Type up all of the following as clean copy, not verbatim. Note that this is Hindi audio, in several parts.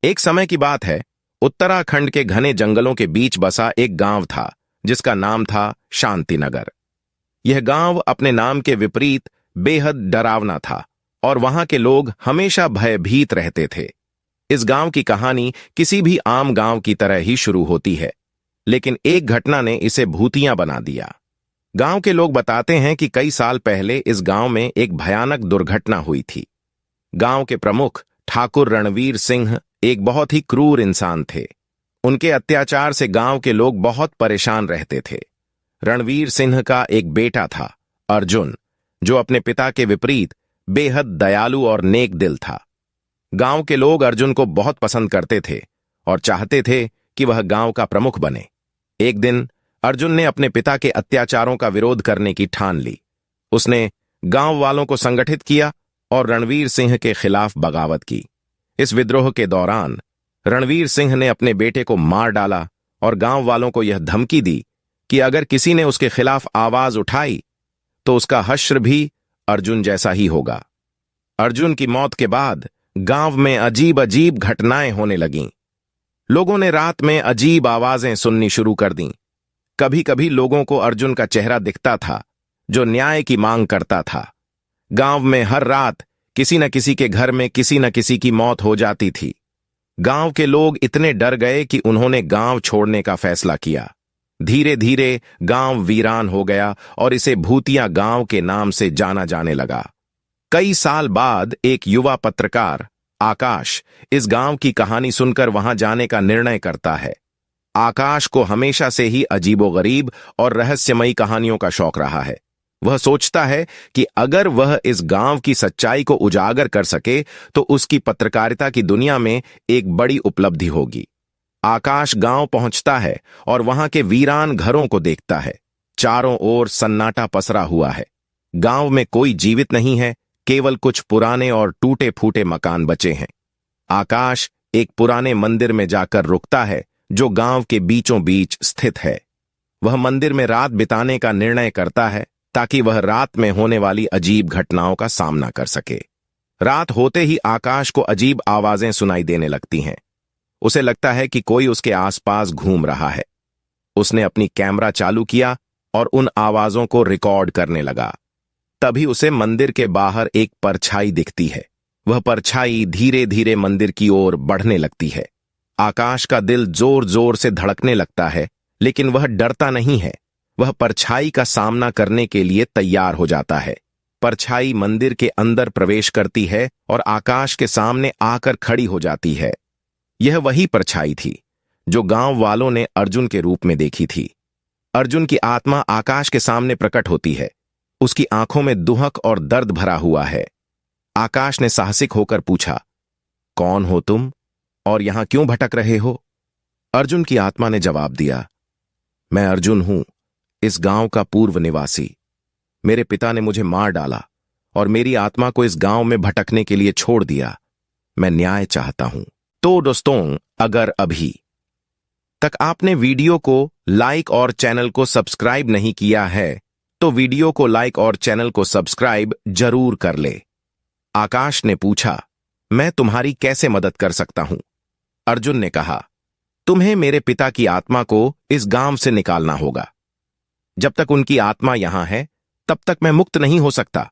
एक समय की बात है। उत्तराखंड के घने जंगलों के बीच बसा एक गांव था जिसका नाम था शांतिनगर। यह गांव अपने नाम के विपरीत बेहद डरावना था और वहां के लोग हमेशा भयभीत रहते थे। इस गांव की कहानी किसी भी आम गांव की तरह ही शुरू होती है, लेकिन एक घटना ने इसे भूतिया बना दिया। गांव के लोग बताते हैं कि कई साल पहले इस गांव में एक भयानक दुर्घटना हुई थी। गांव के प्रमुख ठाकुर रणवीर सिंह एक बहुत ही क्रूर इंसान थे। उनके अत्याचार से गांव के लोग बहुत परेशान रहते थे। रणवीर सिंह का एक बेटा था, अर्जुन, जो अपने पिता के विपरीत बेहद दयालु और नेक दिल था। गांव के लोग अर्जुन को बहुत पसंद करते थे और चाहते थे कि वह गांव का प्रमुख बने। एक दिन अर्जुन ने अपने पिता के अत्याचारों का विरोध करने की ठान ली। उसने गांव वालों को संगठित किया और रणवीर सिंह के खिलाफ बगावत की। इस विद्रोह के दौरान रणवीर सिंह ने अपने बेटे को मार डाला और गांव वालों को यह धमकी दी कि अगर किसी ने उसके खिलाफ आवाज उठाई तो उसका हश्र भी अर्जुन जैसा ही होगा। अर्जुन की मौत के बाद गांव में अजीब अजीब घटनाएं होने लगीं। लोगों ने रात में अजीब आवाजें सुननी शुरू कर दीं। कभी कभी लोगों को अर्जुन का चेहरा दिखता था, जो न्याय की मांग करता था। गांव में हर रात किसी न किसी के घर में किसी न किसी की मौत हो जाती थी। गांव के लोग इतने डर गए कि उन्होंने गांव छोड़ने का फैसला किया। धीरे धीरे गांव वीरान हो गया और इसे भूतिया गांव के नाम से जाना जाने लगा। कई साल बाद एक युवा पत्रकार आकाश इस गांव की कहानी सुनकर वहां जाने का निर्णय करता है। आकाश को हमेशा से ही अजीबोगरीब और रहस्यमयी कहानियों का शौक रहा है। वह सोचता है कि अगर वह इस गांव की सच्चाई को उजागर कर सके तो उसकी पत्रकारिता की दुनिया में एक बड़ी उपलब्धि होगी। आकाश गांव पहुंचता है और वहां के वीरान घरों को देखता है। चारों ओर सन्नाटा पसरा हुआ है। गांव में कोई जीवित नहीं है, केवल कुछ पुराने और टूटे फूटे मकान बचे हैं। आकाश एक पुराने मंदिर में जाकर रुकता है जो गांव के बीचों बीच स्थित है। वह मंदिर में रात बिताने का निर्णय करता है ताकि वह रात में होने वाली अजीब घटनाओं का सामना कर सके। रात होते ही आकाश को अजीब आवाजें सुनाई देने लगती हैं। उसे लगता है कि कोई उसके आसपास घूम रहा है। उसने अपनी कैमरा चालू किया और उन आवाजों को रिकॉर्ड करने लगा। तभी उसे मंदिर के बाहर एक परछाई दिखती है। वह परछाई धीरे धीरे मंदिर की ओर बढ़ने लगती है। आकाश का दिल जोर जोर से धड़कने लगता है, लेकिन वह डरता नहीं है। वह परछाई का सामना करने के लिए तैयार हो जाता है। परछाई मंदिर के अंदर प्रवेश करती है और आकाश के सामने आकर खड़ी हो जाती है। यह वही परछाई थी जो गांव वालों ने अर्जुन के रूप में देखी थी। अर्जुन की आत्मा आकाश के सामने प्रकट होती है। उसकी आंखों में दुहक और दर्द भरा हुआ है। आकाश ने साहसिक होकर पूछा, कौन हो तुम और यहां क्यों भटक रहे हो? अर्जुन की आत्मा ने जवाब दिया, मैं अर्जुन हूं, इस गांव का पूर्व निवासी। मेरे पिता ने मुझे मार डाला और मेरी आत्मा को इस गांव में भटकने के लिए छोड़ दिया। मैं न्याय चाहता हूं। तो दोस्तों, अगर अभी तक आपने वीडियो को लाइक और चैनल को सब्सक्राइब नहीं किया है तो वीडियो को लाइक और चैनल को सब्सक्राइब जरूर कर ले। आकाश ने पूछा, मैं तुम्हारी कैसे मदद कर सकता हूं? अर्जुन ने कहा, तुम्हें मेरे पिता की आत्मा को इस गांव से निकालना होगा। जब तक उनकी आत्मा यहां है तब तक मैं मुक्त नहीं हो सकता।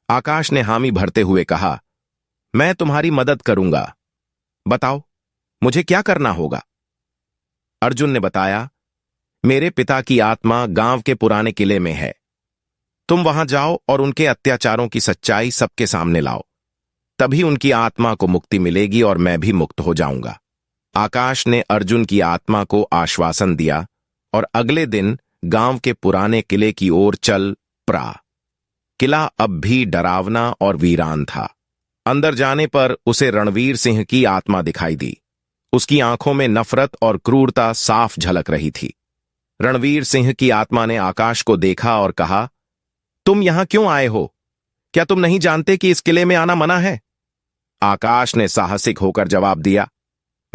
आकाश ने हामी भरते हुए कहा, मैं तुम्हारी मदद करूंगा। बताओ, मुझे क्या करना होगा? अर्जुन ने बताया, मेरे पिता की आत्मा गांव के पुराने किले में है। तुम वहां जाओ और उनके अत्याचारों की सच्चाई सबके सामने लाओ। तभी उनकी आत्मा को मुक्ति मिलेगी और मैं भी मुक्त हो जाऊंगा। आकाश ने अर्जुन की आत्मा को आश्वासन दिया और अगले दिन गांव के पुराने किले की ओर चल पड़ा। किला अब भी डरावना और वीरान था। अंदर जाने पर उसे रणवीर सिंह की आत्मा दिखाई दी। उसकी आंखों में नफरत और क्रूरता साफ झलक रही थी। रणवीर सिंह की आत्मा ने आकाश को देखा और कहा, तुम यहां क्यों आए हो? क्या तुम नहीं जानते कि इस किले में आना मना है? आकाश ने साहसिक होकर जवाब दिया,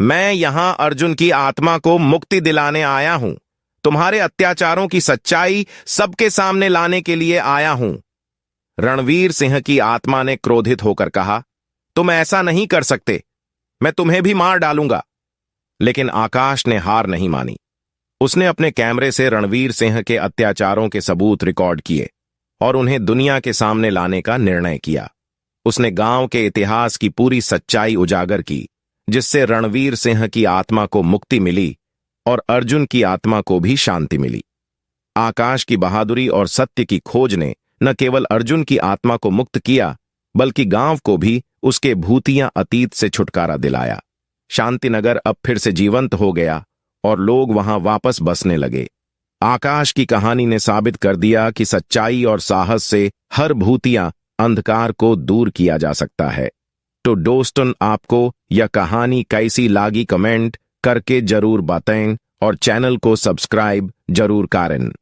मैं यहां अर्जुन की आत्मा को मुक्ति दिलाने आया हूं। तुम्हारे अत्याचारों की सच्चाई सबके सामने लाने के लिए आया हूं। रणवीर सिंह की आत्मा ने क्रोधित होकर कहा, तुम ऐसा नहीं कर सकते। मैं तुम्हें भी मार डालूंगा। लेकिन आकाश ने हार नहीं मानी। उसने अपने कैमरे से रणवीर सिंह के अत्याचारों के सबूत रिकॉर्ड किए और उन्हें दुनिया के सामने लाने का निर्णय किया। उसने गांव के इतिहास की पूरी सच्चाई उजागर की, जिससे रणवीर सिंह की आत्मा को मुक्ति मिली और अर्जुन की आत्मा को भी शांति मिली। आकाश की बहादुरी और सत्य की खोज ने न केवल अर्जुन की आत्मा को मुक्त किया, बल्कि गांव को भी उसके भूतिया अतीत से छुटकारा दिलाया। शांतिनगर अब फिर से जीवंत हो गया और लोग वहां वापस बसने लगे। आकाश की कहानी ने साबित कर दिया कि सच्चाई और साहस से हर भूतिया अंधकार को दूर किया जा सकता है। तो दोस्तों, आपको यह कहानी कैसी लगी कमेंट करके जरूर बताएं और चैनल को सब्सक्राइब जरूर करें।